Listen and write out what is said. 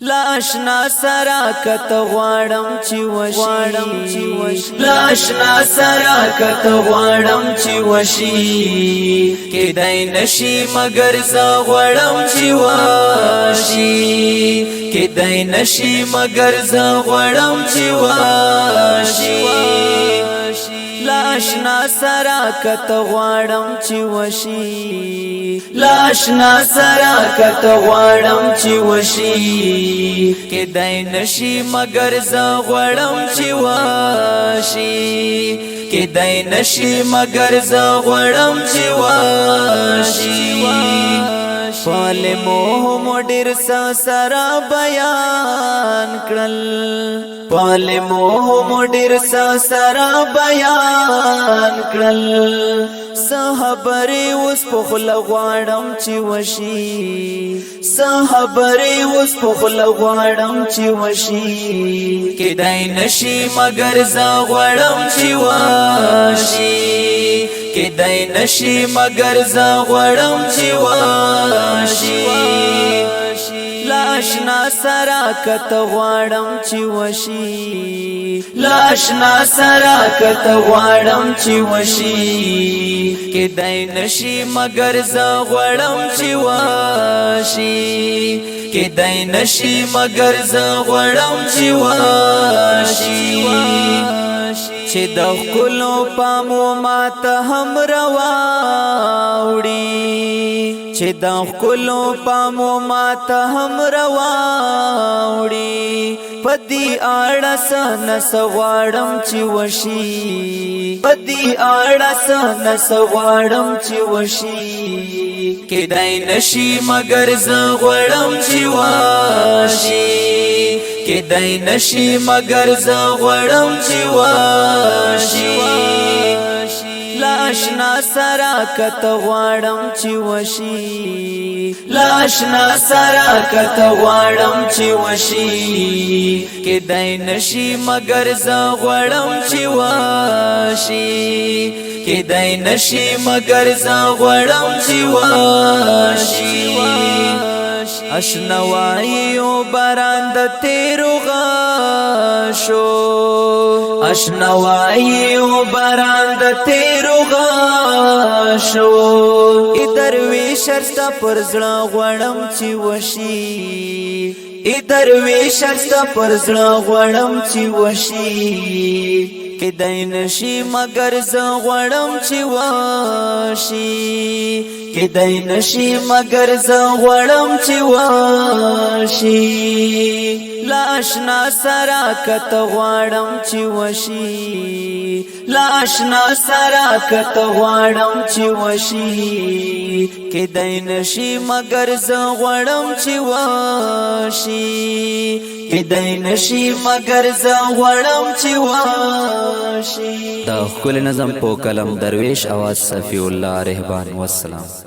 لاشنا سرا کت غواړم چې وشي لاشنا سرا کت غواړم چې وشي کېدای نشي مگر زه غواړم چې وشي کېدای نشي مگر زه غواړم چې وشي لاشنا سرا کت غواړم چې وشي لاشنا سرا کت غواړم چې وشي کېدای نشي مگر زه غواړم چې وشي کېدای نشي مگر زه غواړم چې وشي فال موه ډېر سره بیان کړل فال موه ډېر سره بیان کړل صحابري اوس په خل غواړم چې وشي صحابري اوس په خل غواړم چې وشي کېدای نشي مگر زه غواړم چې وشي کېدای نشي مگر زه غواړم چې وشي لاشنا سرا کت غواړم چې وشي لاشنا سرا کت غواړم چې وشي کېدای نشي مگر زه غواړم چې وشي کېدای نشي مگر زه غواړم چې وشي چې د خپلو پامو ماته هم رواوړي چې د خپلو پامو ماته هم رواوړي پدې اړه سنس غواړم چې وشي پدې اړه سنس غواړم چې وشي کېدای نشي مگر زه غواړم چې وشي کېدای نشي مگر زه غواړم چې وشي لاشنا سرا کت غواړم چې وشي لاشنا سرا کت غواړم چې وشي کېدای نشي مگر زه غواړم چې وشي کېدای نشي مگر زه غواړم چې وشي اشنوایی او باران د تیرو غشو اشنوایی او باران د تیرو غشو درویش شرستا پر زړه غواړم چې وشي درویش شرستا پر زړه غواړم چې وشي کېدای نشي مگر زه غواړم چې وشي کېدای نشي مگر زه غواړم چې وشي لاشنا سرا کت غواړم چې وشي لاشنا سرا کت غواړم چې وشي کېدای نشي مگر زه غواړم چې وشي کېدای نشي مگر زه غواړم چې وشي دا خپل نظم په کلم درویش اواز صفی الله رهبان والسلام.